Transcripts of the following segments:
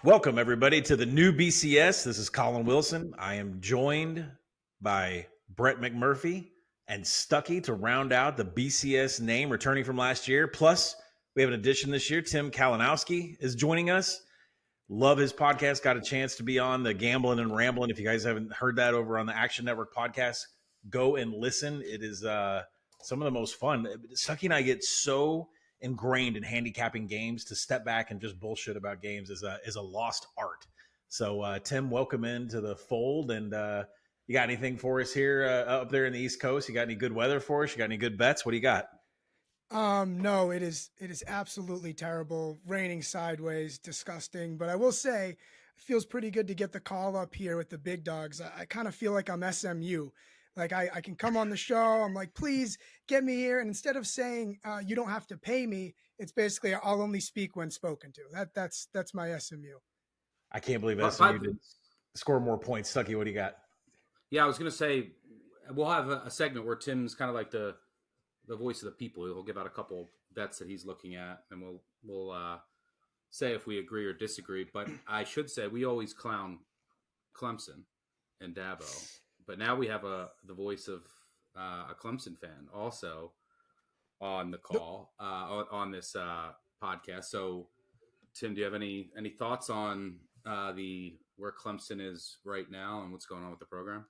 Welcome, everybody, to the new BCS. This is Colin Wilson. I am joined by Brett McMurphy and Stucky to round out the BCS name returning from last year. Plus, we have an addition this year. Tim Kalinowski is joining us. Love his podcast. Got a chance to be on the Gambling and Rambling. If you guys haven't heard that over on the Action Network podcast, go and listen. It is some of the most fun. Stucky and I get so ingrained in handicapping games to step back and just bullshit about games is a lost art. So Tim, welcome into the fold. And you got anything for us here up there in the East Coast? You got any good weather for us? You got any good bets? What do you got? No, it is absolutely terrible, raining sideways, disgusting. But I will say, it feels pretty good to get the call up here with the big dogs. I kind of feel like I'm SMU. Like I can come on the show. I'm like, please get me here. And instead of saying you don't have to pay me, it's basically I'll only speak when spoken to. That's my SMU. I can't believe SMU did score more points. Stucky, what do you got? Yeah, I was going to say we'll have a segment where Tim's kind of like the voice of the people. He'll give out a couple bets that he's looking at, and we'll say if we agree or disagree. But I should say we always clown Clemson and Dabo, but now we have the voice of a Clemson fan also on the call on this podcast. So, Tim, do you have any thoughts on where Clemson is right now and what's going on with the program?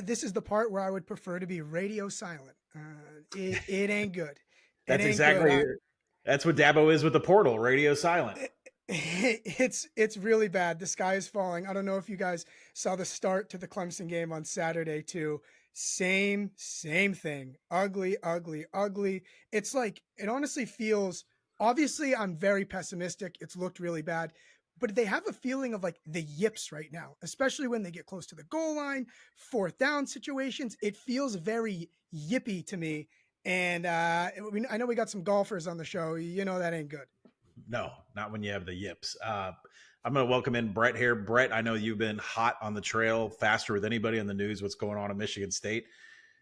This is the part where I would prefer to be radio silent. It ain't good. That's exactly. That's what Dabo is with the portal, radio silent. It's really bad. The sky is falling. I don't know if you guys saw the start to the Clemson game on Saturday too. Same thing. Ugly. It's like, it honestly feels, obviously I'm very pessimistic. It's looked really bad, but they have a feeling of like the yips right now, especially when they get close to the goal line, fourth down situations. It feels very yippy to me. And I know we got some golfers on the show. You know that ain't good. No, not when you have the yips. I'm going to welcome in Brett here. Brett, I know you've been hot on the trail, faster with anybody in the news, what's going on in Michigan State.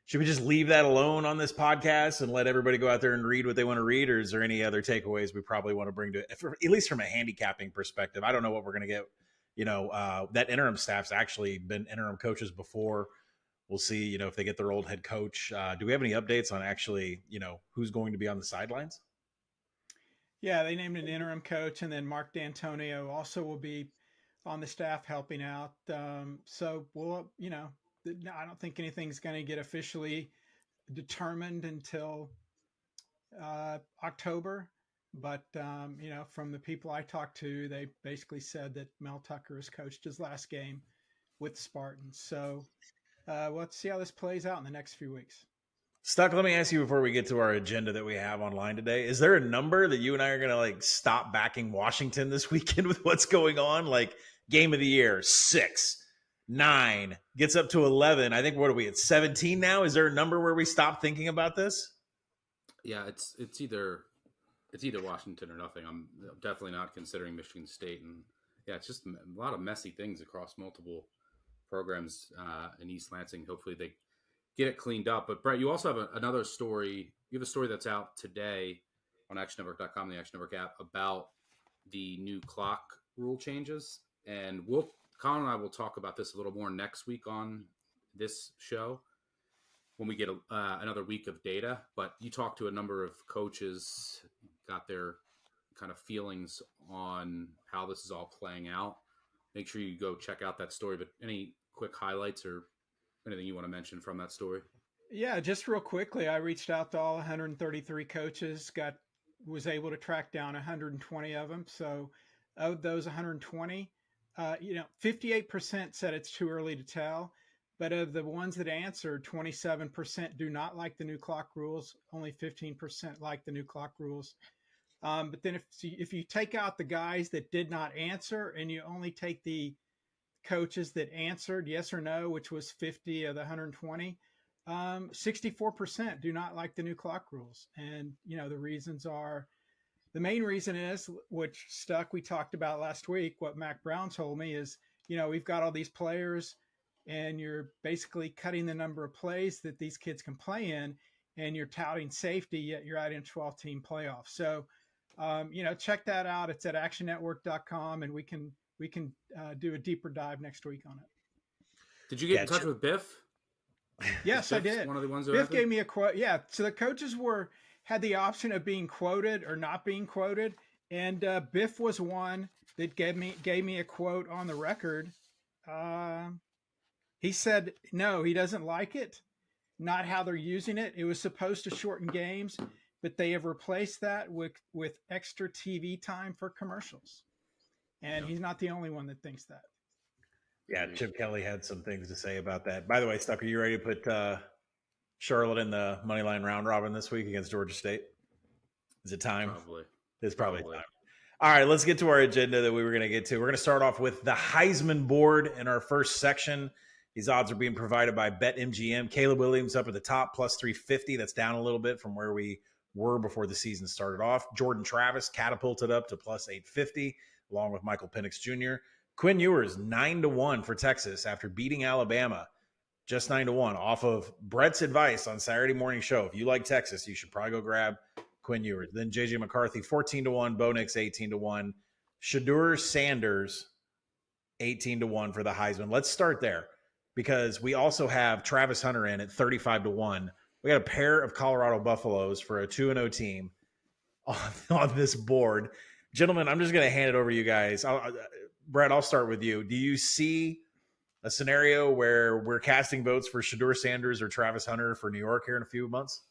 Should we just leave that alone on this podcast and let everybody go out there and read what they want to read? Or is there any other takeaways we probably want to bring to it, at least from a handicapping perspective? I don't know what we're going to get. That interim staff's actually been interim coaches before. We'll see, if they get their old head coach. Do we have any updates on actually, who's going to be on the sidelines? Yeah, they named an interim coach, and then Mark D'Antonio also will be on the staff helping out. So we'll, I don't think anything's going to get officially determined until October. But, from the people I talked to, they basically said that Mel Tucker has coached his last game with the Spartans. So let's see how this plays out in the next few weeks. Stuck, let me ask you before we get to our agenda that we have online today. Is there a number that you and I are going to stop backing Washington this weekend with what's going on? Like game of the year, 6, 9, gets up to 11. I think, what are we at 17 now? Is there a number where we stop thinking about this? Yeah, it's either Washington or nothing. I'm definitely not considering Michigan State. And yeah, it's just a lot of messy things across multiple programs in East Lansing. Hopefully they get it cleaned up. But Brett, you also have another story. You have a story that's out today on actionnetwork.com, the Action Network app, about the new clock rule changes. And Colin and I will talk about this a little more next week on this show when we get another week of data. But you talked to a number of coaches, got their kind of feelings on how this is all playing out. Make sure you go check out that story. But any quick highlights or anything you want to mention from that story? Yeah, just real quickly, I reached out to all 133 coaches, was able to track down 120 of them. So of those 120, 58% said it's too early to tell. But of the ones that answered, 27% do not like the new clock rules. Only 15% like the new clock rules. But then if you take out the guys that did not answer and you only take the coaches that answered yes or no, which was 50 of the 120, 64% do not like the new clock rules. And, the reasons are, the main reason is, which we talked about last week, what Mac Brown told me is, we've got all these players and you're basically cutting the number of plays that these kids can play in, and you're touting safety, yet you're out in 12-team playoffs. So check that out. It's at actionnetwork.com, and we can do a deeper dive next week on it. Did you get in touch with Biff? Yes, I did. One of the ones who Biff gave me a quote. Yeah, so the coaches had the option of being quoted or not being quoted, and Biff was one that gave me a quote on the record. He said no, he doesn't like it, not how they're using it. It was supposed to shorten games, but they have replaced that with extra TV time for commercials, and he's not the only one that thinks that. Yeah, Chip Kelly had some things to say about that. By the way, Stuck, are you ready to put Charlotte in the moneyline round robin this week against Georgia State? Is it time? Probably. It's probably time. All right, let's get to our agenda that we were going to get to. We're going to start off with the Heisman board in our first section. These odds are being provided by BetMGM. Caleb Williams up at the top, plus 350. That's down a little bit from where we were before the season started off. Jordan Travis catapulted up to plus 850, along with Michael Penix Jr. Quinn Ewers, 9-1 for Texas after beating Alabama. Just 9-1 off of Brett's advice on Saturday morning show. If you like Texas, you should probably go grab Quinn Ewers. Then JJ McCarthy, 14-1. Bo Nix, 18-1. Shedeur Sanders, 18-1 for the Heisman. Let's start there because we also have Travis Hunter in at 35-1. We got a pair of Colorado Buffaloes for a 2-0 team on this board. Gentlemen, I'm just going to hand it over to you guys. Brett, I'll start with you. Do you see a scenario where we're casting votes for Shedeur Sanders or Travis Hunter for New York here in a few months?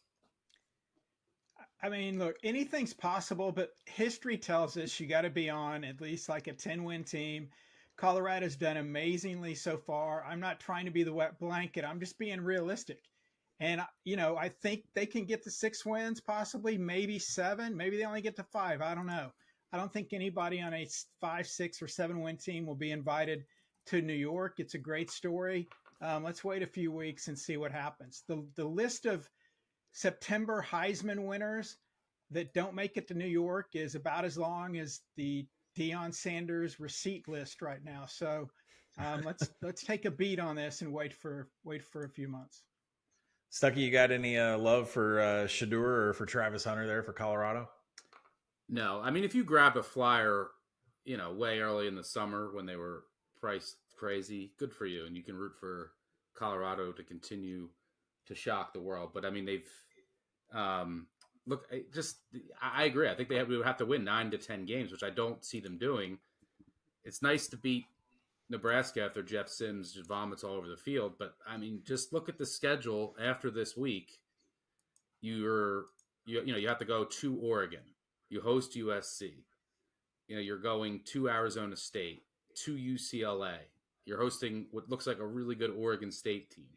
I mean, look, anything's possible, but history tells us you got to be on at least like a 10-win team. Colorado's done amazingly so far. I'm not trying to be the wet blanket. I'm just being realistic. And, I think they can get to 6 wins, possibly, maybe 7. Maybe they only get to 5. I don't know. I don't think anybody on a 5, 6, or 7-win team will be invited to New York. It's a great story. Let's wait a few weeks and see what happens. The list of September Heisman winners that don't make it to New York is about as long as the Deion Sanders receipt list right now. So let's take a beat on this and wait for a few months. Stucky, you got any love for Shedeur or for Travis Hunter there for Colorado? No, I mean, if you grabbed a flyer, way early in the summer when they were priced crazy, good for you. And you can root for Colorado to continue to shock the world. But I mean, they've, I agree. I think we would have to win 9 to 10 games, which I don't see them doing. It's nice to beat Nebraska after Jeff Sims just vomits all over the field. But I mean, just look at the schedule after this week. You have to go to Oregon. You host USC. You're going to Arizona State, to UCLA. You're hosting what looks like a really good Oregon State team.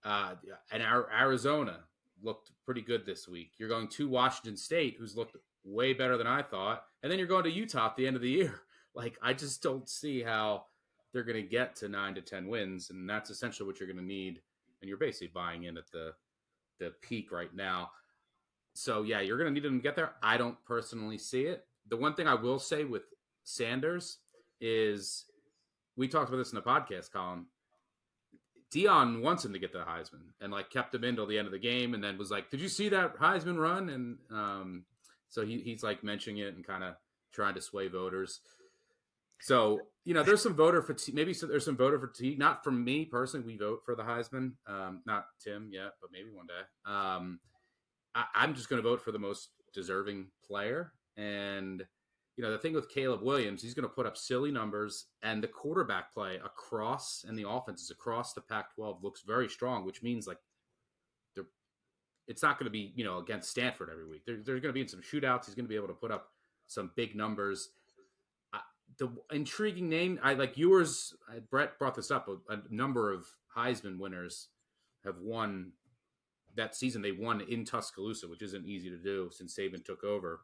And Arizona looked pretty good this week. You're going to Washington State, who's looked way better than I thought. And then you're going to Utah at the end of the year. Like, I just don't see how they're going to get to 9 to 10 wins. And that's essentially what you're going to need. And you're basically buying in at the peak right now. So, yeah, you're going to need them to get there. I don't personally see it. The one thing I will say with Sanders is we talked about this in the podcast column. Deion wants him to get the Heisman and, kept him in till the end of the game and then was like, did you see that Heisman run? And so he's, mentioning it and kind of trying to sway voters. So, there's some voter fatigue. Maybe there's some voter fatigue. Not from me personally. We vote for the Heisman. Not Tim yet, but maybe one day. I'm just going to vote for the most deserving player. And, the thing with Caleb Williams, he's going to put up silly numbers, and the quarterback play and the offenses across the Pac-12 looks very strong, which means it's not going to be, against Stanford every week. They're going to be in some shootouts. He's going to be able to put up some big numbers. The intriguing name, I like Ewers. Brett brought this up. A number of Heisman winners have won that season. They won in Tuscaloosa, which isn't easy to do since Saban took over.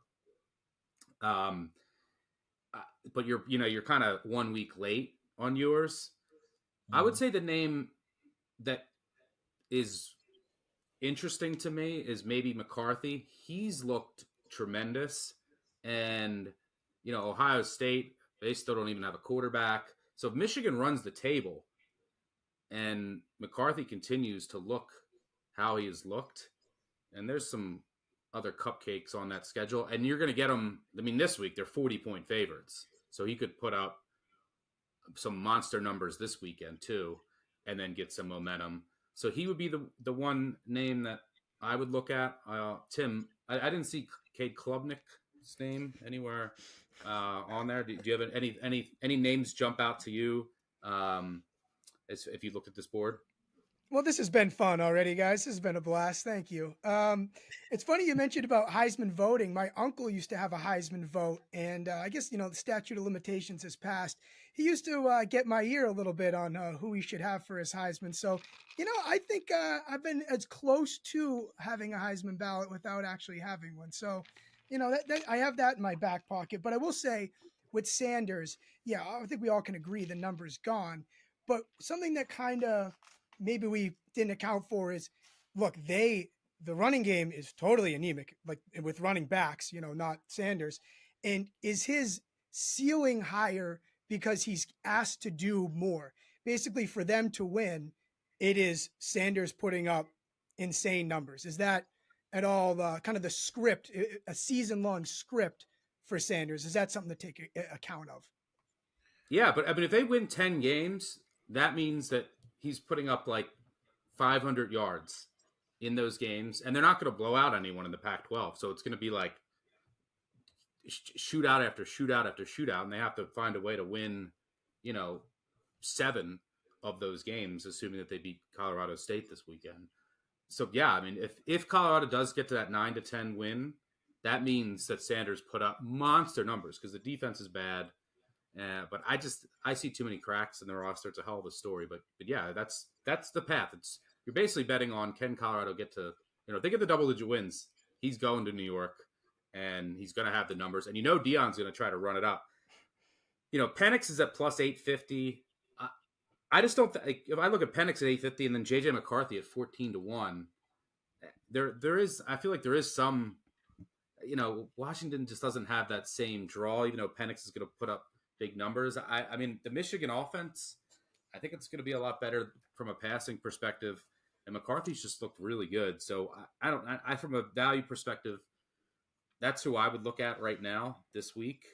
But you're kind of 1 week late on Ewers. Mm-hmm. I would say the name that is interesting to me is maybe McCarthy. He's looked tremendous, and Ohio State, they still don't even have a quarterback. So if Michigan runs the table and McCarthy continues to look how he has looked, and there's some other cupcakes on that schedule, and you're going to get them. I mean, this week they're 40-point favorites, so he could put up some monster numbers this weekend too, and then get some momentum. So he would be the one name that I would look at. Tim, I didn't see Cade Klubnik's name anywhere on there. Do you have any names jump out to you if you looked at this board? Well, this has been fun already, guys. This has been a blast. Thank you. It's funny you mentioned about Heisman voting. My uncle used to have a Heisman vote, and I guess, the statute of limitations has passed. He used to get my ear a little bit on who he should have for his Heisman. So, I think I've been as close to having a Heisman ballot without actually having one. So, that I have that in my back pocket. But I will say with Sanders, yeah, I think we all can agree the number's gone. But something that kind of maybe we didn't account for is, look, the running game is totally anemic, like with running backs, not Sanders. And is his ceiling higher because he's asked to do more? Basically, for them to win, it is Sanders putting up insane numbers. Is that at all kind of the script, a season-long script for Sanders? Is that something to take account of? Yeah, but I mean, if they win 10 games, that means that he's putting up like 500 yards in those games, and they're not going to blow out anyone in the Pac-12. So it's going to be like shootout after shootout after shootout, and they have to find a way to win, 7 of those games, assuming that they beat Colorado State this weekend. So yeah, I mean, if Colorado does get to that 9-10 win, that means that Sanders put up monster numbers because the defense is bad. But I see too many cracks in the roster. It's a hell of a story, but yeah, that's the path. You're basically betting on, can Colorado get to, if they get the double-digit wins, he's going to New York and he's going to have the numbers, and Deion's going to try to run it up. Penix is at plus 850. I just don't if I look at Penix at 850 and then JJ McCarthy at 14-1, there is, I feel like there is some, Washington just doesn't have that same draw, even though Penix is going to put up big numbers. I mean, the Michigan offense, I think it's going to be a lot better from a passing perspective, and McCarthy's just looked really good. So I from a value perspective, that's who I would look at right now this week.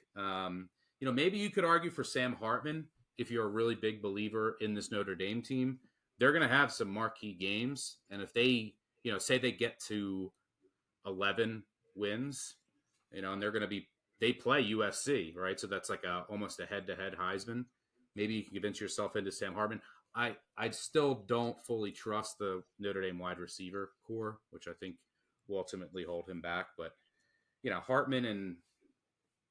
Maybe you could argue for Sam Hartman if you're a really big believer in this Notre Dame team. They're going to have some marquee games, and if they, say they get to 11 wins, and they play USC, right? So that's like almost a head-to-head Heisman. Maybe you can convince yourself into Sam Hartman. I still don't fully trust the Notre Dame wide receiver core, which I think will ultimately hold him back. But, Hartman and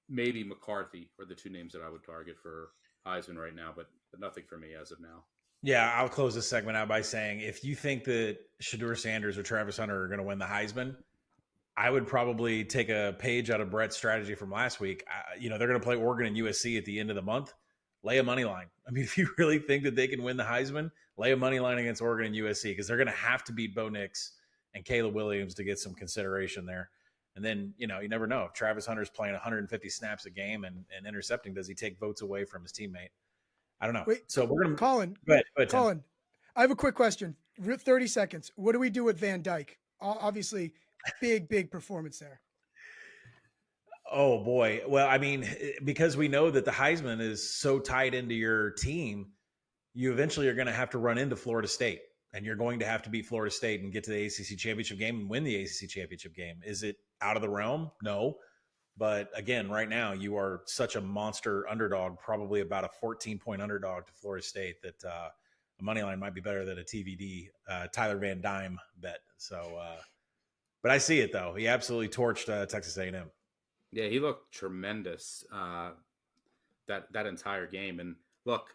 maybe McCarthy are the two names that I would target for Heisman right now, but nothing for me as of now. Yeah, I'll close this segment out by saying, if you think that Shedeur Sanders or Travis Hunter are going to win the Heisman, I would probably take a page out of Brett's strategy from last week. They're going to play Oregon and USC at the end of the month. Lay a money line. I mean, if you really think that they can win the Heisman, lay a money line against Oregon and USC, because they're going to have to beat Bo Nix and Caleb Williams to get some consideration there. And then, you never know. If Travis Hunter's playing 150 snaps a game and intercepting, does he take votes away from his teammate? I don't know. Wait, so we're going to... Colin, go ahead, Colin, I have a quick question. 30 seconds. What do we do with Van Dyke? Obviously, big performance there. Oh, boy. Well, I mean, because we know that the Heisman is so tied into your team, you eventually are going to have to run into Florida State, and you're going to have to beat Florida State and get to the ACC championship game and win the ACC championship game. Is it out of the realm? No. But again, right now, you are such a monster underdog, probably about a 14-point underdog to Florida State, that a money line might be better than a TVD Tyler Van Dyne bet. So, but I see it, though. He absolutely torched Texas A&M. Yeah, he looked tremendous that entire game. And look,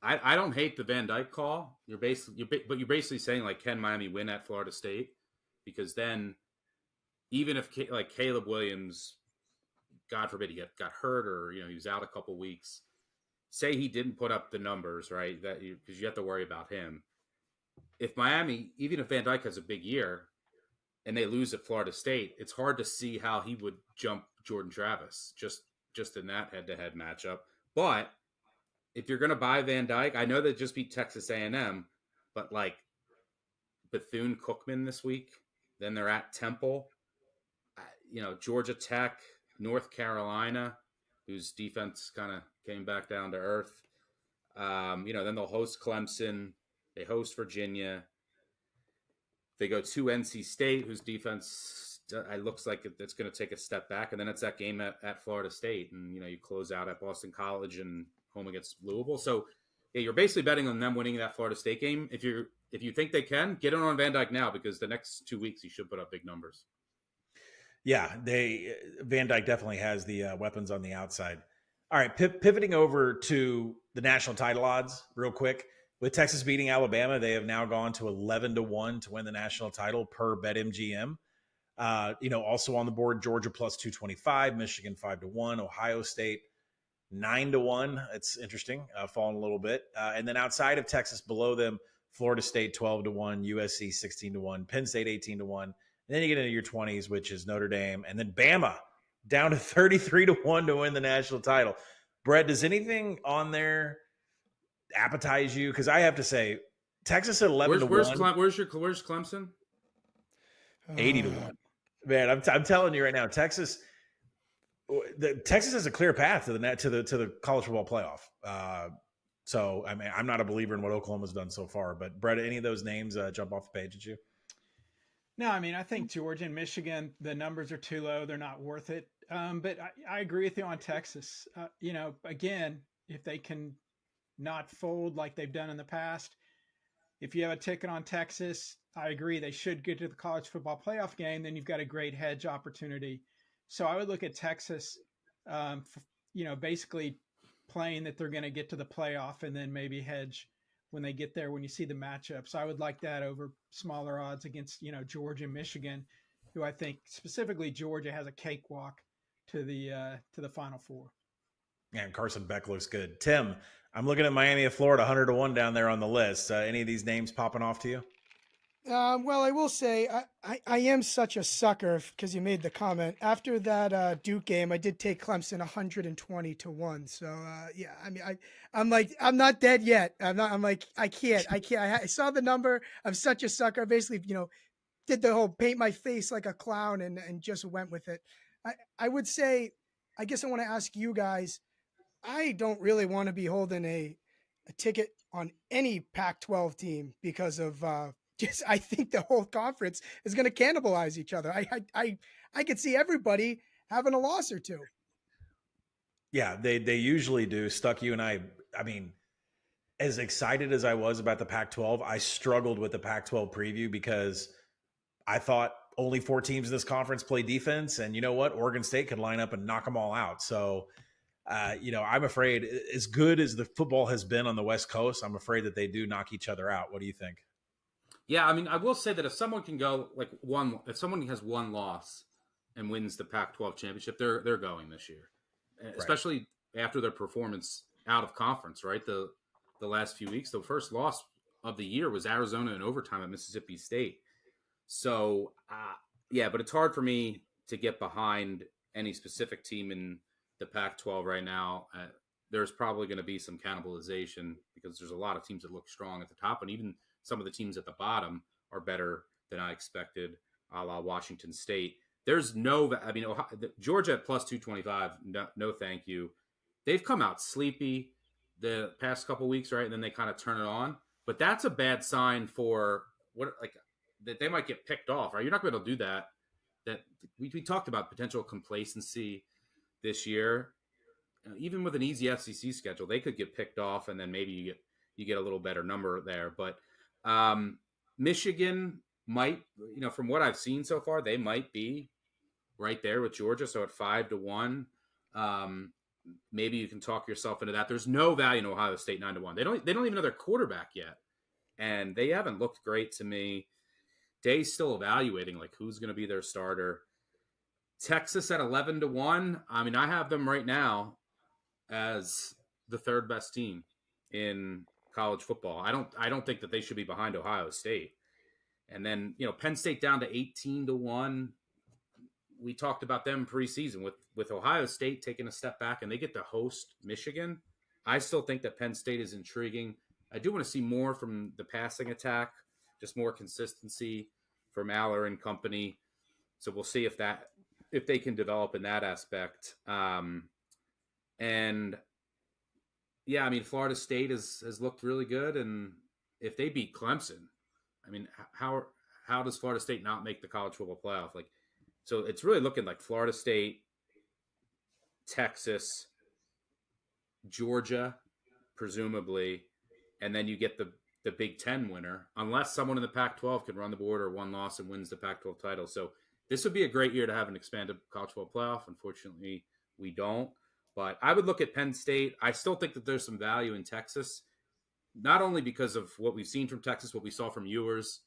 I don't hate the Van Dyke call. You're basically saying, like, can Miami win at Florida State? Because then, even if Caleb Williams, God forbid, he got hurt or he was out a couple weeks, say he didn't put up the numbers, right? Because you have to worry about him. If Miami, even if Van Dyke has a big year and they lose at Florida State, it's hard to see how he would jump Jordan Travis just in that head-to-head matchup. But if you're going to buy Van Dyke, I know they just beat Texas A&M, but like Bethune-Cookman this week, then they're at Temple. Georgia Tech, North Carolina, whose defense kind of came back down to earth. Then they'll host Clemson. They host Virginia. They go to NC State, whose defense looks like it's going to take a step back. And then it's that game at Florida State. And, you close out at Boston College and home against Louisville. So, yeah, you're basically betting on them winning that Florida State game. If you think they can, get on Van Dyke now, because the next 2 weeks he should put up big numbers. Yeah, Van Dyke definitely has the weapons on the outside. All right, pivoting over to the national title odds real quick. With Texas beating Alabama, they have now gone to 11-1 to win the national title per BetMGM. Also on the board, Georgia plus 225, Michigan 5-1, Ohio State 9-1. It's interesting, falling a little bit. And then outside of Texas, below them, Florida State 12-1, USC 16-1, Penn State 18-1. And then you get into your 20s, which is Notre Dame, and then Bama down to 33-1 to win the national title. Brett, does anything on there appetize you? Because I have to say, Texas at 11-1. Where's Clemson? 80-1. Man, I'm telling you right now, Texas has a clear path to the college football playoff. So I mean, I'm not a believer in what Oklahoma's done so far, but Brett, any of those names jump off the page at you? No, I mean, I think Georgia and Michigan, the numbers are too low. They're not worth it. But I agree with you on Texas. Again, if they can not fold like they've done in the past, if you have a ticket on Texas, I agree they should get to the college football playoff game. Then you've got a great hedge opportunity. So I would look at Texas, basically playing that they're going to get to the playoff and then maybe hedge when they get there, when you see the matchups. I would like that over smaller odds against, Georgia and Michigan, who I think specifically Georgia has a cakewalk to the Final Four. Yeah, Carson Beck looks good. Tim, I'm looking at Miami of Florida, 100-1 down there on the list. Any of these names popping off to you? Well, I will say I am such a sucker, because you made the comment after that Duke game. I did take Clemson 120-1. So yeah, I mean, I'm like, I'm not dead yet. I'm like, I can't. I saw the number. I'm such a sucker. I basically, did the whole paint my face like a clown and just went with it. I would say, I guess I want to ask you guys. I don't really want to be holding a ticket on any Pac-12 team because of. I think the whole conference is going to cannibalize each other. I could see everybody having a loss or two. Yeah, they usually do. Stuck, you and I mean, as excited as I was about the Pac-12, I struggled with the Pac-12 preview because I thought only 4 teams in this conference play defense. And you know what? Oregon State could line up and knock them all out. So, I'm afraid, as good as the football has been on the West Coast, I'm afraid that they do knock each other out. What do you think? Yeah, I mean, I will say that if someone can go if someone has one loss and wins the Pac-12 championship, they're going this year, especially after their performance out of conference. Right, the last few weeks, the first loss of the year was Arizona in overtime at Mississippi State. So, but it's hard for me to get behind any specific team in the Pac-12 right now. There's probably going to be some cannibalization because there's a lot of teams that look strong at the top, and even some of the teams at the bottom are better than I expected, a la Washington State. There's Georgia at plus 225, no thank you. They've come out sleepy the past couple weeks, right? And then they kind of turn it on. But that's a bad sign for that they might get picked off, right? You're not going to do that. That we talked about potential complacency this year. Even with an easy FCC schedule, they could get picked off, and then maybe you get a little better number there. But Michigan might, from what I've seen so far, they might be right there with Georgia. So at 5-1, maybe you can talk yourself into that. There's no value in Ohio State 9-1. They don't even know their quarterback yet, and they haven't looked great to me. Day's still evaluating who's going to be their starter. Texas at 11-1. I mean, I have them right now as the third best team in college football. I don't think that they should be behind Ohio State. And then, Penn State down to 18-1. We talked about them preseason with Ohio State taking a step back, and they get to host Michigan. I still think that Penn State is intriguing. I do want to see more from the passing attack, just more consistency from Aller and company. So we'll see if that if they can develop in that aspect. And yeah, I mean, Florida State has looked really good, and if they beat Clemson, I mean, how does Florida State not make the college football playoff? Like, so it's really looking like Florida State, Texas, Georgia, presumably, and then you get the Big Ten winner, unless someone in the Pac-12 can run the board or one loss and wins the Pac-12 title. So this would be a great year to have an expanded college football playoff. Unfortunately, we don't. But I would look at Penn State. I still think that there's some value in Texas, not only because of what we've seen from Texas, what we saw from Ewers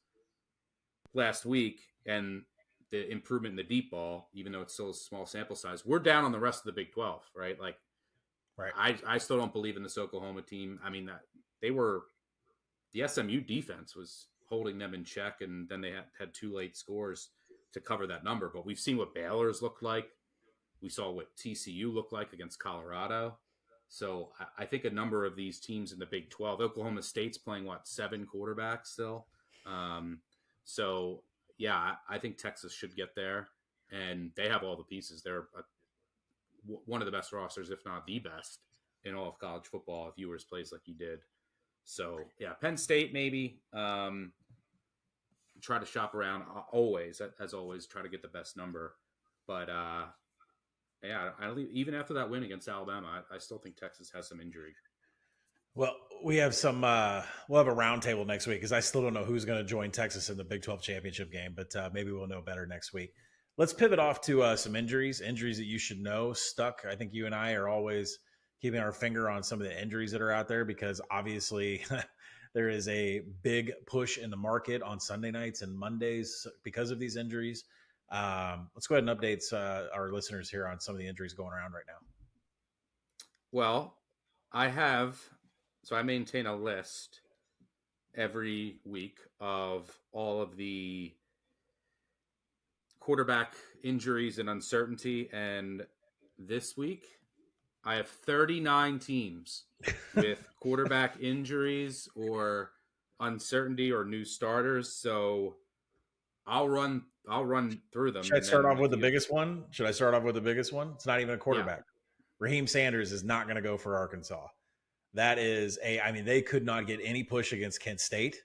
last week, and the improvement in the deep ball, even though it's still a small sample size. We're down on the rest of the Big 12, right? Like, Right. I still don't believe in this Oklahoma team. I mean, the SMU defense was holding them in check, and then they had 2 late scores to cover that number. But we've seen what Baylor's looked like. We saw what TCU looked like against Colorado. So I think a number of these teams in the Big 12, Oklahoma State's playing, 7 quarterbacks still. So, yeah, I think Texas should get there, and they have all the pieces. They're one of the best rosters, if not the best, in all of college football if Ewers plays like he did. So, yeah, Penn State maybe. Try to shop around always, as always, try to get the best number. But, yeah, even after that win against Alabama, I still think Texas has some injury. Well, we have we'll have a roundtable next week because I still don't know who's going to join Texas in the Big 12 championship game, but maybe we'll know better next week. Let's pivot off to some injuries that you should know. Stuck, I think you and I are always keeping our finger on some of the injuries that are out there because obviously there is a big push in the market on Sunday nights and Mondays because of these injuries. Let's go ahead and update our listeners here on some of the injuries going around right now. Well, I maintain a list every week of all of the quarterback injuries and uncertainty. And this week, I have 39 teams with quarterback injuries or uncertainty or new starters. So I'll run through them. Should I start off with the biggest one? It's not even a quarterback. Yeah. Raheem Sanders is not going to go for Arkansas. That is they could not get any push against Kent State.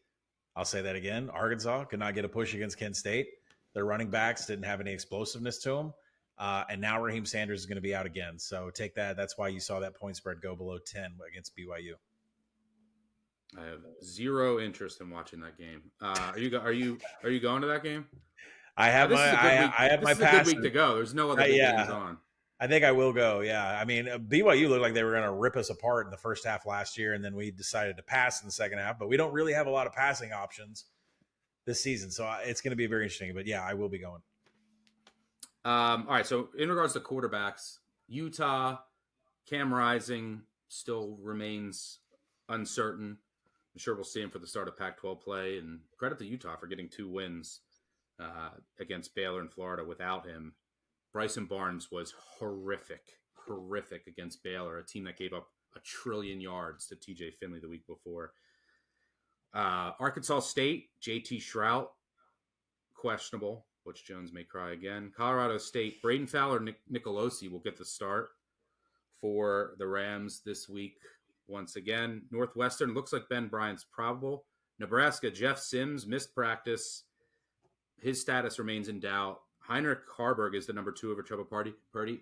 I'll say that again. Arkansas could not get a push against Kent State. Their running backs didn't have any explosiveness to them. And now Raheem Sanders is going to be out again. So take that. That's why you saw that point spread go below 10 against BYU. I have zero interest in watching that game. Are you going to that game? I have my pass. This is a good week to go. There's no other big games on. I think I will go. Yeah. I mean, BYU looked like they were going to rip us apart in the first half last year, and then we decided to pass in the second half. But we don't really have a lot of passing options this season, so it's going to be very interesting. But yeah, I will be going. All right. So in regards to quarterbacks, Utah, Cam Rising still remains uncertain. I'm sure we'll see him for the start of Pac-12 play. And credit to Utah for getting 2 wins against Baylor and Florida without him. Bryson Barnes was horrific against Baylor, a team that gave up 1 trillion yards to TJ Finley the week before. Arkansas State, JT Shrout, questionable. Butch Jones may cry again. Colorado State, Braden Fowler, Nicolosi will get the start for the Rams this week once again. Northwestern, looks like Ben Bryant's probable. Nebraska, Jeff Sims missed practice. His status remains in doubt. Heinrich Harburg is the number 2 over Trevor Purdy.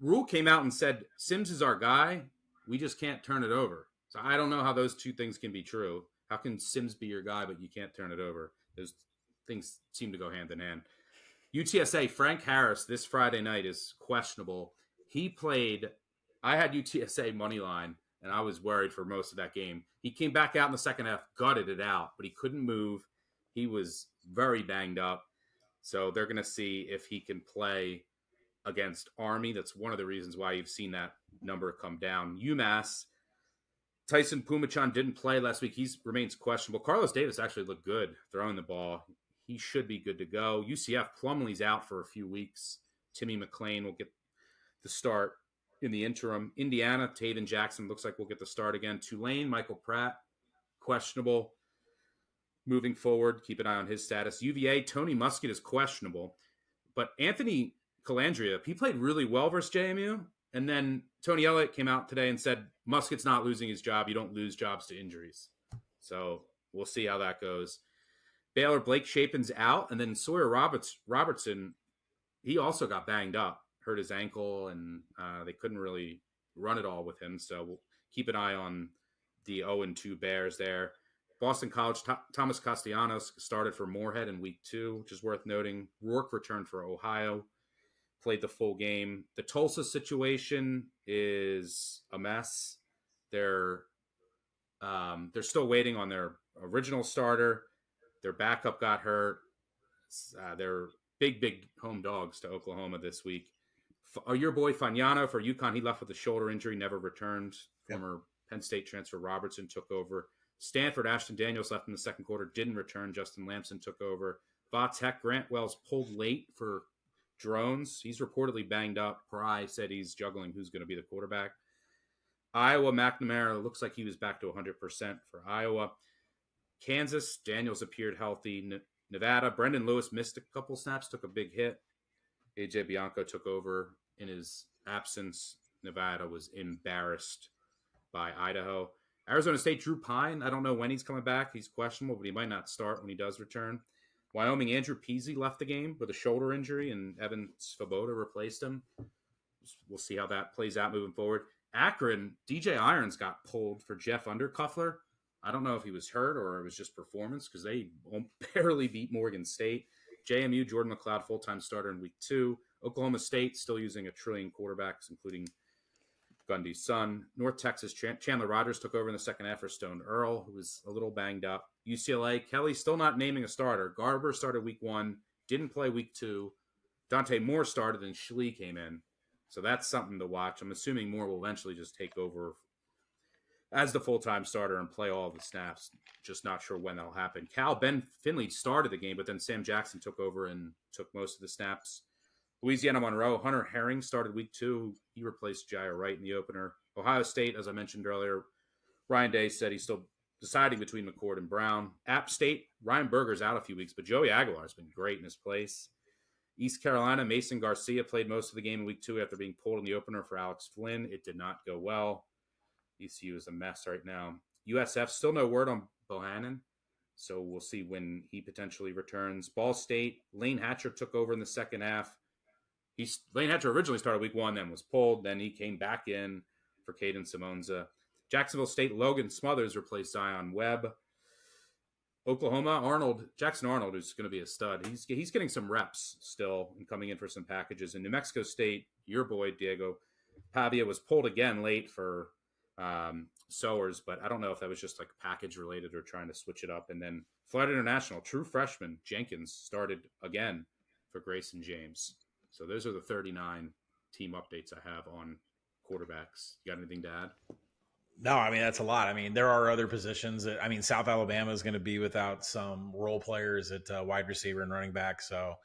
Rule came out and said, Sims is our guy. We just can't turn it over. So I don't know how those 2 things can be true. How can Sims be your guy, but you can't turn it over? Those things seem to go hand in hand. UTSA, Frank Harris this Friday night is questionable. He played, I had UTSA money line, and I was worried for most of that game. He came back out in the second half, gutted it out, but he couldn't move. He was very banged up. So they're going to see if he can play against Army. That's one of the reasons why you've seen that number come down. UMass, Tyson Pumachan didn't play last week. He remains questionable. Carlos Davis actually looked good throwing the ball. He should be good to go. UCF, Plumlee's out for a few weeks. Timmy McClain will get the start in the interim. Indiana, Taven Jackson looks like we'll get the start again. Tulane, Michael Pratt, questionable. Moving forward, keep an eye on his status. UVA, Tony Muskett is questionable. But Anthony Calandria. He played really well versus JMU. And then Tony Elliott came out today and said, Muskett's not losing his job. You don't lose jobs to injuries. So we'll see how that goes. Baylor, Blake Shapen's out. And then Sawyer Robertson, he also got banged up, hurt his ankle, and they couldn't really run it all with him. So we'll keep an eye on the 0-2 Bears there. Boston College, Thomas Castellanos started for Moorhead in week 2, which is worth noting. Rourke returned for Ohio, played the full game. The Tulsa situation is a mess. They're still waiting on their original starter. Their backup got hurt. They're big home dogs to Oklahoma this week. Your boy Fagnano for UConn, he left with a shoulder injury, never returned. Former Penn State transfer Robertson took over. Stanford, Ashton Daniels left in the second quarter, didn't return. Justin Lamson took over. Tech, Grant Wells pulled late for drones. He's reportedly banged up. Pry said he's juggling who's going to be the quarterback. Iowa, McNamara looks like he was back to 100% for Iowa. Kansas, Daniels appeared healthy. Nevada, Brendan Lewis missed a couple snaps, took a big hit. AJ Bianco took over in his absence. Nevada was embarrassed by Idaho. Arizona State, Drew Pine. I don't know when he's coming back. He's questionable, but he might not start when he does return. Wyoming, Andrew Peasy left the game with a shoulder injury, and Evan Svoboda replaced him. We'll see how that plays out moving forward. Akron, DJ Irons got pulled for Jeff Undercuffler. I don't know if he was hurt or it was just performance because they barely beat Morgan State. JMU, Jordan McLeod, full-time starter in week 2. Oklahoma State still using a trillion quarterbacks, including Gundy's son. North Texas, Chandler Rogers took over in the second half for Stone Earl, who was a little banged up. UCLA, Kelly still not naming a starter. Garber started week 1, didn't play week 2. Dante Moore started, and Schlee came in. So that's something to watch. I'm assuming Moore will eventually just take over as the full-time starter and play all the snaps. Just not sure when that'll happen. Ben Finley started the game, but then Sam Jackson took over and took most of the snaps. Louisiana Monroe, Hunter Herring started week 2. He replaced Jair Wright in the opener. Ohio State, as I mentioned earlier, Ryan Day said he's still deciding between McCord and Brown. App State, Ryan Berger's out a few weeks, but Joey Aguilar's been great in his place. East Carolina, Mason Garcia played most of the game in week 2 after being pulled in the opener for Alex Flynn. It did not go well. ECU is a mess right now. USF, still no word on Bohannon, so we'll see when he potentially returns. Ball State, Lane Hatcher took over in the second half. Lane Hatcher originally started week 1, then was pulled. Then he came back in for Caden Simonza. Jacksonville State, Logan Smothers replaced Zion Webb. Oklahoma, Jackson Arnold, who's going to be a stud. He's getting some reps still and coming in for some packages. In New Mexico State, your boy Diego Pavia was pulled again late for Sowers, but I don't know if that was just like package related or trying to switch it up. And then Florida International, true freshman Jenkins started again for Grayson James. So those are the 39 team updates I have on quarterbacks. You got anything to add? No, I mean, that's a lot. I mean, there are other positions that, I mean, South Alabama is going to be without some role players at wide receiver and running back. So,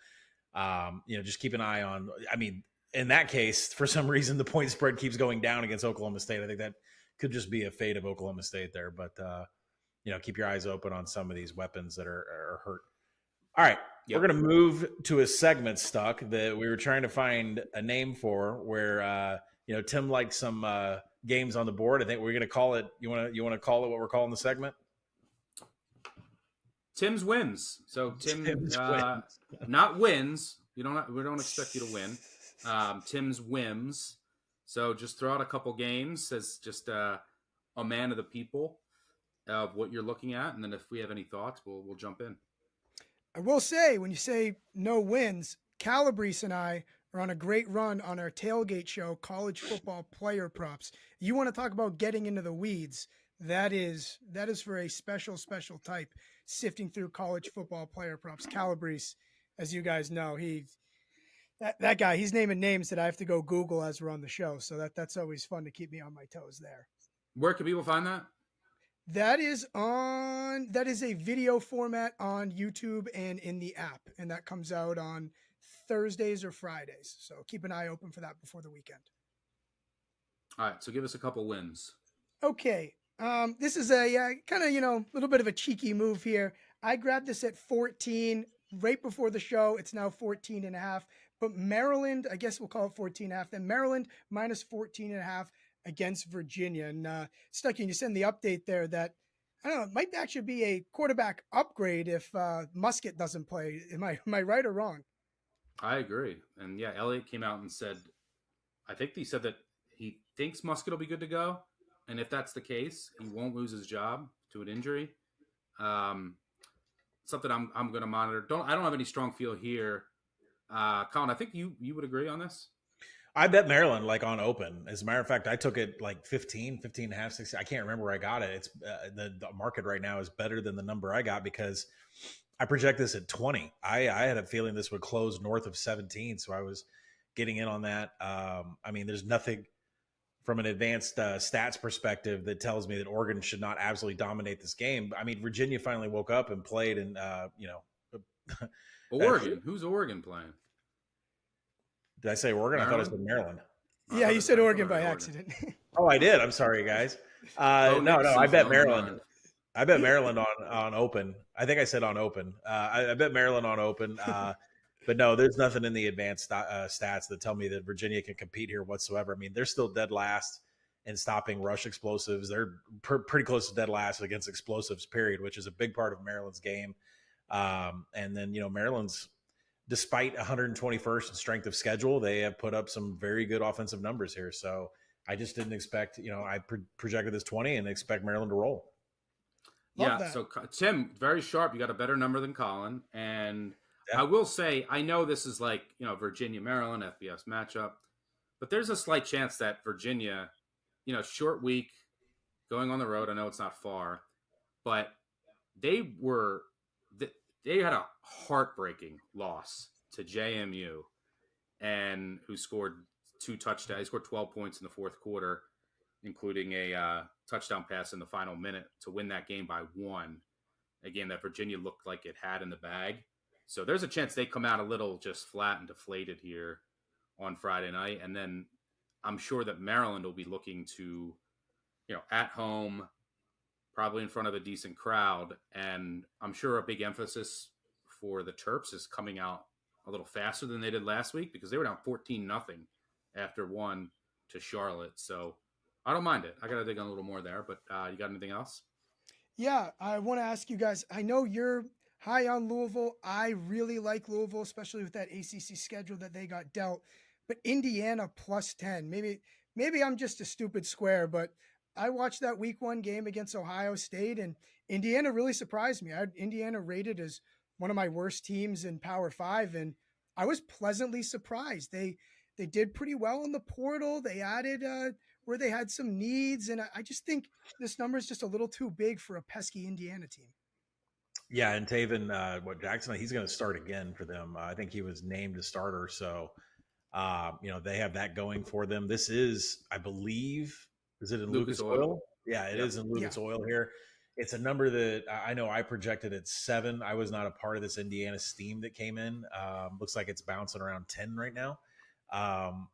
just keep an eye on, I mean, in that case, for some reason, the point spread keeps going down against Oklahoma State. I think that could just be a fate of Oklahoma State there, but keep your eyes open on some of these weapons that are hurt. All right. Yep. We're going to move to a segment, Stuck, that we were trying to find a name for where, Tim liked some games on the board. I think we're going to call it. You want to call it what we're calling the segment? Tim's Whims. So Tim's Whims. Not wins. We don't expect you to win. Tim's Whims. So just throw out a couple games as just a man of the people of what you're looking at, and then if we have any thoughts, we'll jump in. I will say, when you say no wins, Calabrese and I are on a great run on our tailgate show, College Football Player Props. You want to talk about getting into the weeds? That is for a special type, sifting through college football player props. Calabrese, as you guys know, that guy, he's naming names that I have to go Google as we're on the show. So that's always fun to keep me on my toes there. Where can people find that? That is a video format on YouTube and in the app, and that comes out on Thursdays or Fridays. So keep an eye open for that before the weekend. All right, so give us a couple wins. Okay. This is a kind of, little bit of a cheeky move here. I grabbed this at 14 right before the show. It's now 14 and a half. But Maryland, I guess we'll call it 14.5. Then Maryland minus 14.5 against Virginia. And Stucky, you send the update there that, I don't know, it might actually be a quarterback upgrade if Musket doesn't play. Am I right or wrong? I agree. And yeah, Elliott came out and said, I think he said that he thinks Musket will be good to go. And if that's the case, he won't lose his job to an injury. Something I'm going to monitor. I don't have any strong feel here. Colin, I think you would agree on this. I bet Maryland like on open. As a matter of fact, I took it like 15 and a half, 16. I can't remember where I got it. It's the market right now is better than the number I got because I project this at 20. I had a feeling this would close north of 17. So I was getting in on that. I mean, there's nothing from an advanced stats perspective that tells me that Oregon should not absolutely dominate this game. I mean, Virginia finally woke up and played and, Oregon. Who's Oregon playing? Did I say Oregon? Maryland? I thought I said Maryland. Yeah, you said Oregon by accident. Oh, I did. I'm sorry, guys. No, I bet Maryland. I bet Maryland on open. I think I said on open. I bet Maryland on open. But no, there's nothing in the advanced stats that tell me that Virginia can compete here whatsoever. I mean, they're still dead last in stopping rush explosives. They're pretty close to dead last against explosives, period, which is a big part of Maryland's game. And then, Maryland's, despite 121st in strength of schedule, they have put up some very good offensive numbers here. So I just didn't expect, I projected this 20 and expect Maryland to roll. Yeah. So Tim, very sharp. You got a better number than Colin. And I will say, I know this is like, Virginia, Maryland, FBS matchup, but there's a slight chance that Virginia, short week going on the road. I know it's not far, but they had a heartbreaking loss to JMU, and who scored 2 touchdowns. He scored 12 points in the fourth quarter, including a touchdown pass in the final minute to win that game by 1. Again, that Virginia looked like it had in the bag. So there's a chance they come out a little just flat and deflated here on Friday night. And then I'm sure that Maryland will be looking to, at home, probably in front of a decent crowd. And I'm sure a big emphasis for the Terps is coming out a little faster than they did last week because they were down 14-0 after 1 to Charlotte. So I don't mind it. I got to dig on a little more there, but you got anything else? Yeah, I want to ask you guys, I know you're high on Louisville. I really like Louisville, especially with that ACC schedule that they got dealt. But Indiana plus 10, maybe I'm just a stupid square, but I watched that week 1 game against Ohio State, and Indiana really surprised me. I had Indiana rated as one of my worst teams in Power 5, and I was pleasantly surprised. They did pretty well in the portal. They added where they had some needs, and I just think this number is just a little too big for a pesky Indiana team. Yeah, and Taven, Jackson, he's going to start again for them. I think he was named a starter, so they have that going for them. This is, I believe, is it in Lucas Oil? Yeah, it is in Lucas Oil here. It's a number that I know I projected at 7. I was not a part of this Indiana steam that came in. Looks like it's bouncing around 10 right now. I'm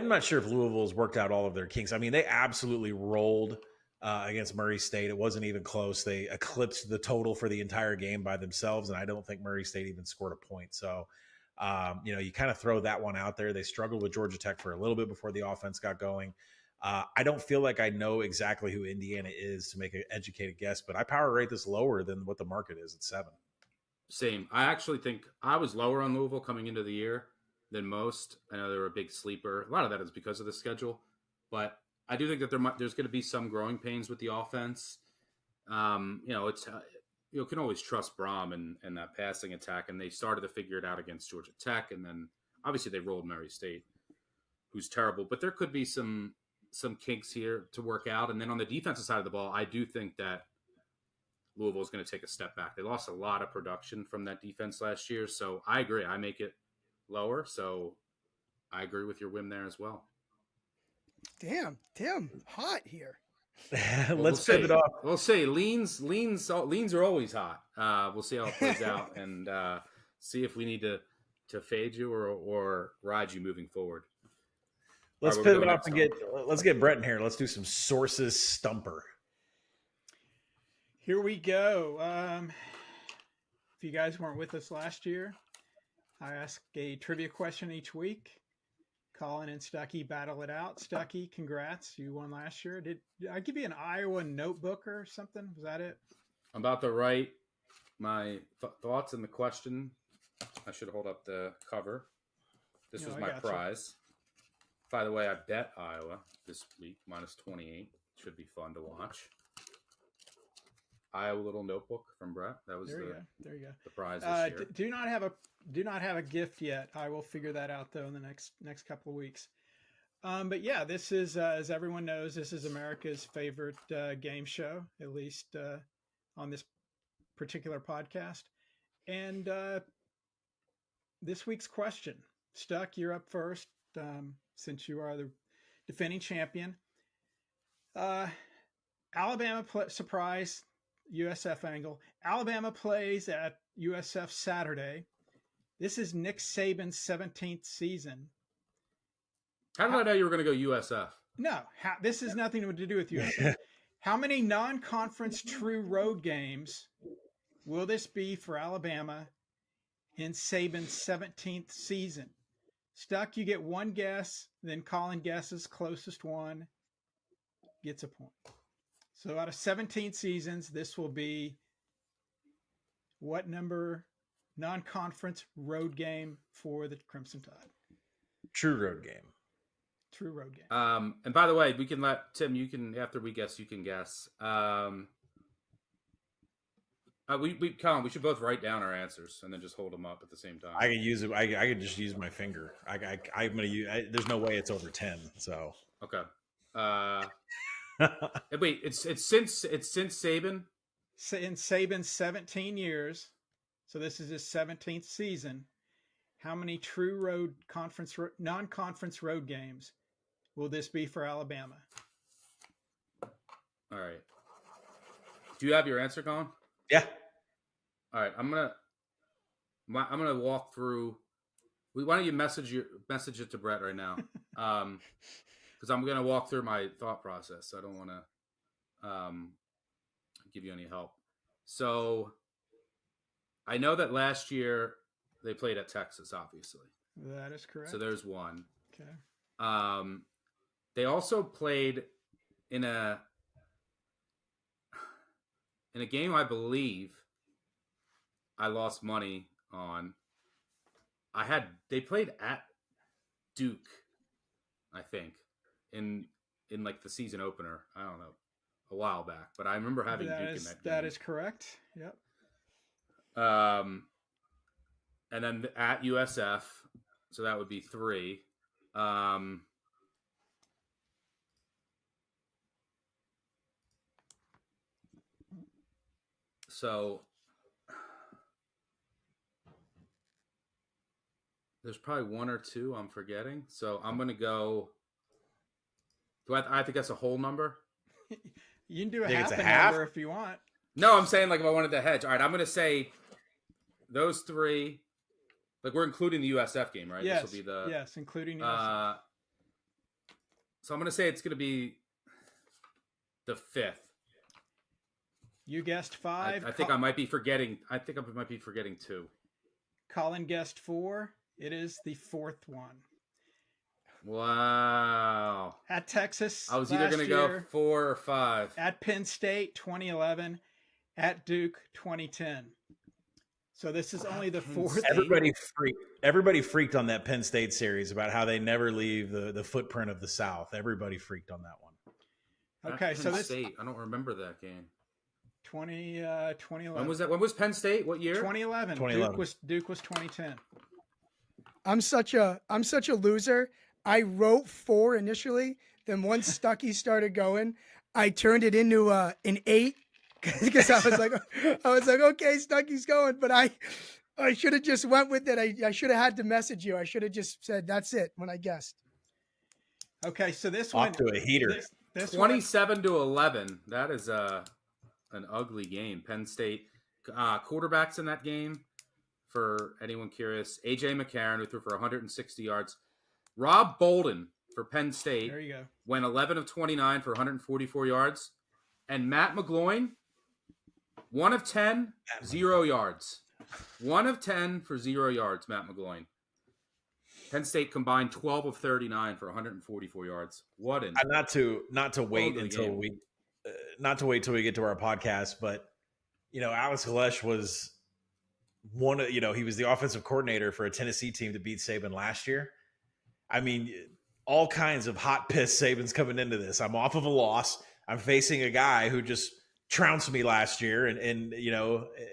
not sure if Louisville's worked out all of their kinks. I mean, they absolutely rolled against Murray State. It wasn't even close. They eclipsed the total for the entire game by themselves, and I don't think Murray State even scored a point. So, you kind of throw that one out there. They struggled with Georgia Tech for a little bit before the offense got going. I don't feel like I know exactly who Indiana is to make an educated guess, but I power rate this lower than what the market is at 7. Same. I actually think I was lower on Louisville coming into the year than most. I know they were a big sleeper. A lot of that is because of the schedule, but I do think that there's going to be some growing pains with the offense. It's you can always trust Braum and that passing attack, and they started to figure it out against Georgia Tech, and then obviously they rolled Murray State, who's terrible. But there could be some kinks here to work out. And then on the defensive side of the ball, I do think that Louisville is going to take a step back. They lost a lot of production from that defense last year, so I agree. I make it lower, so I agree with your whim there as well. Damn, Tim, hot here. Let's pivot off. We'll see. Leans are always hot. We'll see how it plays out and see if we need to fade you or ride you moving forward. Let's pivot off and let's get Brett in here. Let's do some sources Stumper. Here we go. If you guys weren't with us last year, I ask a trivia question each week. Colin and Stucky battle it out. Stucky, congrats. You won last year. Did I give you an Iowa notebook or something? Was that it? I'm about to write my thoughts in the question. I should hold up the cover. This was my prize. By the way, I bet Iowa this week, -28. Should be fun to watch. Iowa little notebook from Brett. That was there you go. The prize this year. Do not have a gift yet. I will figure that out though in the next couple of weeks. But yeah, this is as everyone knows, this is America's favorite game show, at least on this particular podcast. And this week's question, Stuck, you're up first, since you are the defending champion. Alabama surprise USF angle. Alabama plays at USF Saturday. This is Nick Saban's 17th season. How did I know you were going to go USF? No, this has nothing to do with USF. How many non-conference true road games will this be for Alabama in Saban's 17th season? Stuck, you get one guess, then Colin guesses, closest one gets a point. So out of 17 seasons, this will be what number non-conference road game for the Crimson Tide? True road game. And by the way, we can let Tim, after we guess, you can guess. Colin, we should both write down our answers and then just hold them up at the same time. I can use it. I can just use my finger. I'm gonna use. There's no way it's over 10. So okay. Wait, it's since Saban. In Saban's 17 years, so this is his 17th season. How many true road non-conference road games will this be for Alabama? All right. Do you have your answer, Colin? Yeah. All right. I'm gonna walk through. Why don't you message it to Brett right now? Because I'm gonna walk through my thought process. I don't want to give you any help. So I know that last year they played at Texas, obviously. That is correct. So there's one. Okay. They also played in a game I believe I lost money on. They played at Duke, I think, in like the season opener. I don't know, a while back, but I remember having Duke in that game. That is correct. Yep. And then at USF, so that would be 3. So there's probably 1 or 2 I'm forgetting. So I'm going to go. Do I have to guess a whole number? You can do a half number if you want. No, I'm saying like if I wanted to hedge. All right, I'm going to say those 3. Like we're including the USF game, right? Yes. This will be yes, including USF. So I'm going to say it's going to be the 5th. You guessed 5. I think I might be forgetting. I think I might be forgetting 2. Colin guessed 4. It is the 4th one. Wow. At Texas. I was either going to go 4 or 5. At Penn State, 2011. At Duke, 2010. So this is only the 4th. Everybody freaked on that Penn State series about how they never leave the footprint of the South. Everybody freaked on that one. Okay, so Penn State. I don't remember that game. 2011. When was that? When was Penn State? What year? 2011. Duke was 2010. I'm such a loser. I wrote 4 initially. Then once Stucky started going, I turned it into an 8 because I was like, okay, Stucky's going. But I should have just went with it. I should have had to message you. I should have just said that's it when I guessed. Okay, so this Off one to a heater. This 27 to 11. That is an ugly game. Penn State quarterbacks in that game. For anyone curious, AJ McCarron, who threw for 160 yards. Rob Bolden for Penn State. There you go. Went 11 of 29 for 144 yards. And Matt McGloin, 1 of 10, 0 yards. 1 of 10 for 0 yards, Matt McGloin. Penn State combined 12 of 39 for 144 yards. What an not to wait until game. not to wait till we get to our podcast, but Alex Galesh was one of he was the offensive coordinator for a Tennessee team that beat Saban last year. I mean, all kinds of hot piss Saban's coming into this. I'm off of a loss. I'm facing a guy who just trounced me last year in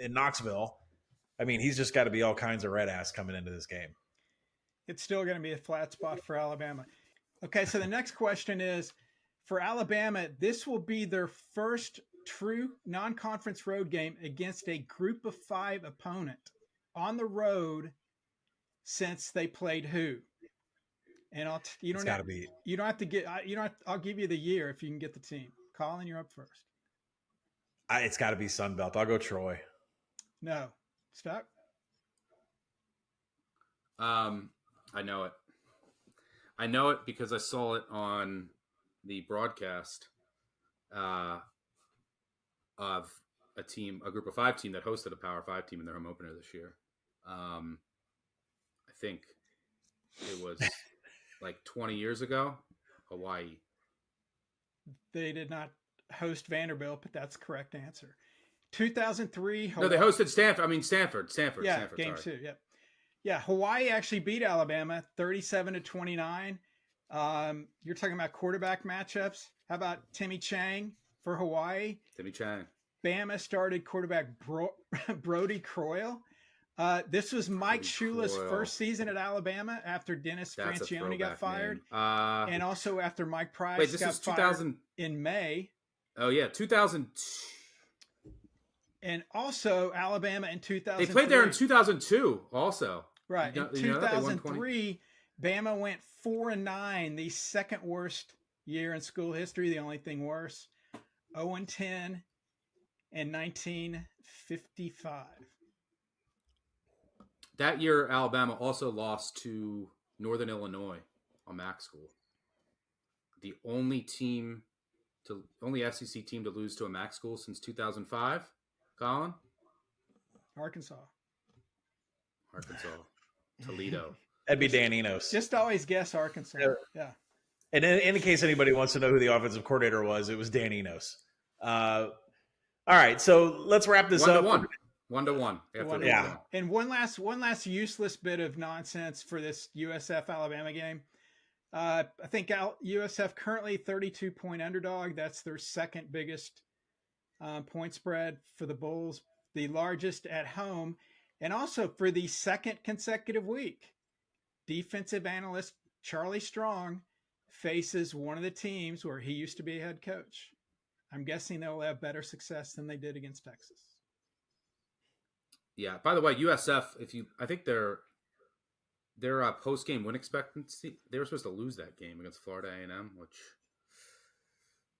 Knoxville. I mean, he's just got to be all kinds of red ass coming into this game. It's still going to be a flat spot for Alabama. Okay, so the next question is, for Alabama, this will be their first true non-conference road game against a group of 5 opponent on the road since they played who? And I'll give you the year if you can get the team. Colin, you're up first. It's got to be Sun Belt. I'll go Troy. No. Stuck? I know it. I know it because I saw it on the broadcast of a group of 5 team that hosted a Power 5 team in their home opener this year. I think it was like 20 years ago, Hawaii. They did not host Vanderbilt, but that's the correct answer. 2003. Hawaii. No, they hosted Stanford. Yeah, Stanford, game sorry. 2. Yep. Yeah, Hawaii actually beat Alabama 37-29. You're talking about quarterback matchups. How about Timmy Chang for Hawaii? Timmy Chang. Bama started quarterback Brody Croyle. This was Mike Shula's first season at Alabama after Dennis Francione got fired. And also after Mike Price got fired in May. Oh, yeah, 2000. And also Alabama in 2003. They played there in 2002 also. Right. In 2003, Bama went 4-9, the second worst year in school history, the only thing worse. 0-10 in 1955. That year, Alabama also lost to Northern Illinois on MAC school. The only SEC team to lose to a MAC school since 2005. Colin? Arkansas. Toledo. That'd be Dan Enos. Just always guess Arkansas. Yeah. And in case anybody wants to know who the offensive coordinator was, it was Dan Enos. All right, so let's wrap this up. 1-1. Yeah. And one last useless bit of nonsense for this USF Alabama game. I think USF currently 32-point underdog. That's their second biggest point spread for the Bulls, the largest at home, and also for the second consecutive week. Defensive analyst Charlie Strong faces one of the teams where he used to be a head coach. I'm guessing they'll have better success than they did against Texas. Yeah. By the way, USF, I think their post-game win expectancy, they were supposed to lose that game against Florida A&M, which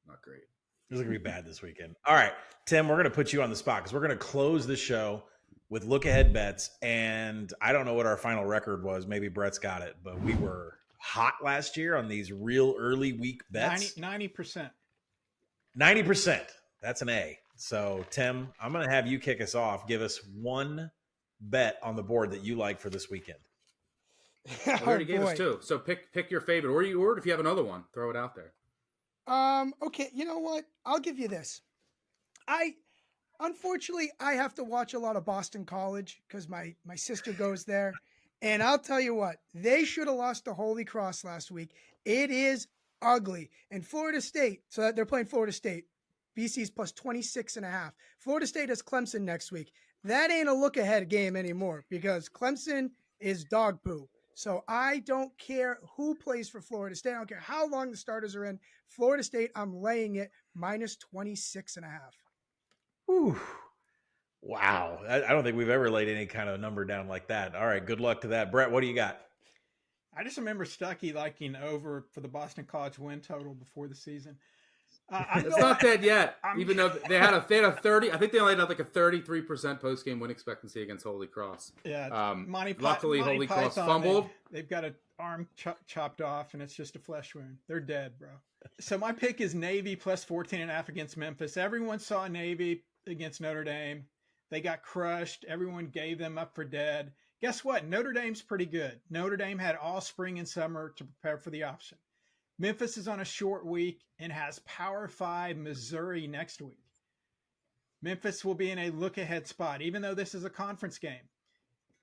not great. It's going to be bad this weekend. All right, Tim, we're going to put you on the spot because we're going to close the show with look-ahead bets. And I don't know what our final record was. Maybe Brett's got it. But we were hot last year on these real early week bets. 90%. 90%. That's an A. So, Tim, I'm going to have you kick us off. Give us one bet on the board that you like for this weekend. We already gave us 2. So pick your favorite. Or if you have another one, throw it out there. Okay, you know what? I'll give you this. Unfortunately, I have to watch a lot of Boston College because my sister goes there. And I'll tell you what, they should have lost to Holy Cross last week. It is ugly. And Florida State, so they're playing Florida State. BC's plus 26.5. Florida State has Clemson next week. That ain't a look-ahead game anymore because Clemson is dog poo. So I don't care who plays for Florida State. I don't care how long the starters are in. Florida State, I'm laying it minus 26.5. Ooh. Wow. I don't think we've ever laid any kind of number down like that. All right. Good luck to that. Brett, what do you got? I just remember Stuckey liking over for the Boston College win total before the season. It's not dead yet. Even though they had a 30, I think they only had like a 33% post-game win expectancy against Holy Cross. Yeah. Luckily, Holy Cross fumbled. They've got an arm chopped off, and it's just a flesh wound. They're dead, bro. So my pick is Navy plus 14.5 against Memphis. Everyone saw Navy against Notre Dame. They got crushed. Everyone gave them up for dead. Guess what? Notre Dame's pretty good. Notre Dame had all spring and summer to prepare for the option. Memphis is on a short week and has Power 5 Missouri next week. Memphis will be in a look-ahead spot, even though this is a conference game.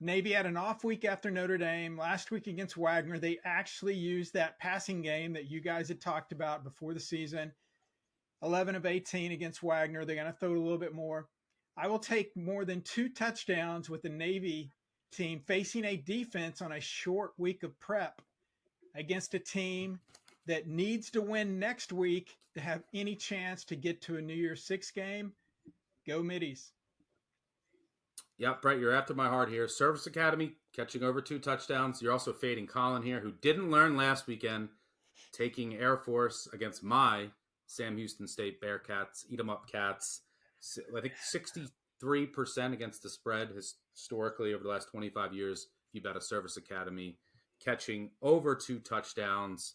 Navy had an off week after Notre Dame. Last week against Wagner, they actually used that passing game that you guys had talked about before the season. 11 of 18 against Wagner. They're going to throw it a little bit more. I will take more than 2 touchdowns with the Navy team facing a defense on a short week of prep against a team that needs to win next week to have any chance to get to a New Year's Six game. Go Middies. Yep, Brett, you're after my heart here. Service Academy catching over 2 touchdowns. You're also fading Colin here, who didn't learn last weekend, taking Air Force against my Sam Houston State Bearcats, eat 'em up Cats. I think 63% against the spread historically over the last 25 years. If you bet a Service Academy catching over 2 touchdowns.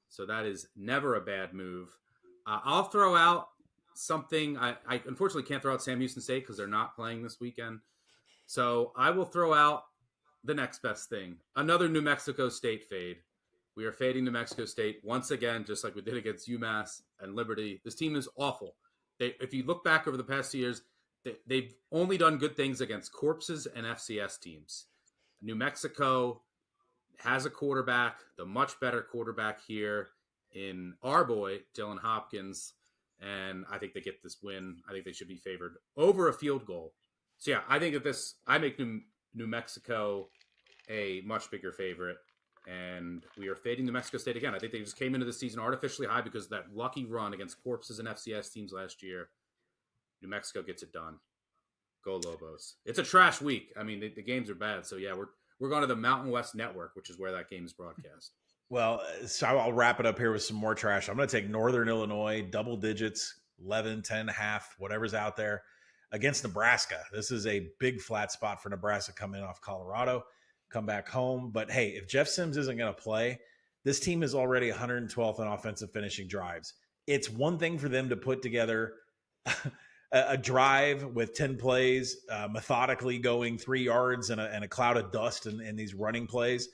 So that is never a bad move. I'll throw out something. I unfortunately can't throw out Sam Houston State because they're not playing this weekend. So I will throw out the next best thing. Another New Mexico State fade. We are fading New Mexico State once again, just like we did against UMass and Liberty. This team is awful. If you look back over the past 2 years, they've only done good things against corpses and FCS teams. New Mexico has a quarterback, the much better quarterback here in our boy, Dylan Hopkins, and I think they get this win. I think they should be favored over a field goal. So, yeah, I think that I make New Mexico a much bigger favorite, and we are fading New Mexico State again. I think they just came into the season artificially high because of that lucky run against corpses and FCS teams last year. New Mexico gets it done. Go Lobos. It's a trash week. I mean, the games are bad. So, yeah, we're going to the Mountain West Network, which is where that game is broadcast. Well, so I'll wrap it up here with some more trash. I'm going to take Northern Illinois, double digits, 11, 10, half, whatever's out there, against Nebraska. This is a big flat spot for Nebraska coming off Colorado, come back home. But, hey, if Jeff Sims isn't going to play, this team is already 112th in offensive finishing drives. It's one thing for them to put together a drive with 10 plays, methodically going 3 yards and a cloud of dust in these running plays.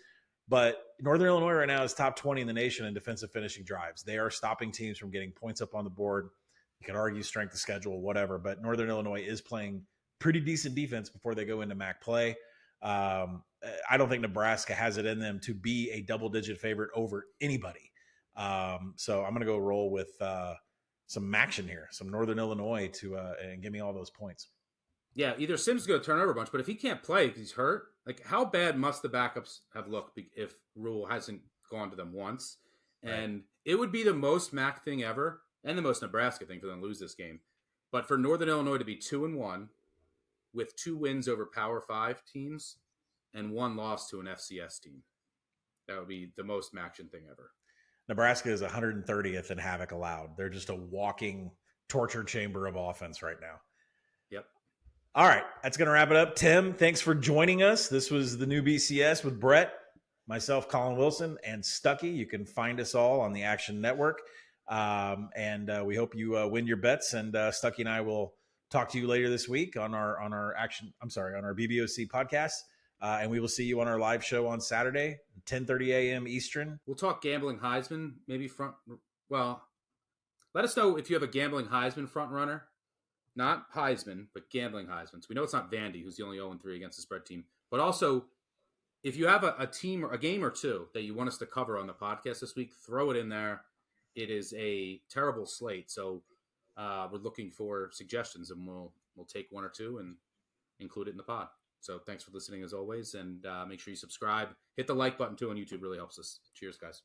But Northern Illinois right now is top 20 in the nation in defensive finishing drives. They are stopping teams from getting points up on the board. You can argue strength of schedule, whatever, but Northern Illinois is playing pretty decent defense before they go into MAC play. I don't think Nebraska has it in them to be a double-digit favorite over anybody. So I'm going to go roll with some action here, some Northern Illinois and give me all those points. Yeah, either Sims is going to turn over a bunch, but if he can't play because he's hurt, like how bad must the backups have looked if Rule hasn't gone to them once? Right. And it would be the most MAC thing ever and the most Nebraska thing for them to lose this game. But for Northern Illinois to be 2-1 with 2 wins over Power 5 teams and 1 loss to an FCS team, that would be the most MAC-tion thing ever. Nebraska is 130th in havoc allowed. They're just a walking torture chamber of offense right now. Yep. All right, that's going to wrap it up. Tim, thanks for joining us. This was the new BCS with Brett, myself, Colin Wilson, and Stucky. You can find us all on the Action Network. And we hope you win your bets. And Stucky and I will talk to you later this week on our BBOC podcast. And we will see you on our live show on Saturday, 10:30 a.m. Eastern. We'll talk gambling Heisman, maybe let us know if you have a gambling Heisman front runner. Not Heisman, but gambling Heisman. So we know it's not Vandy, who's the only 0-3 against the spread team. But also, if you have a team or a game or two that you want us to cover on the podcast this week, throw it in there. It is a terrible slate. So we're looking for suggestions, and we'll take 1 or 2 and include it in the pod. So thanks for listening as always, and make sure you subscribe. Hit the like button too on YouTube. Really helps us. Cheers, guys.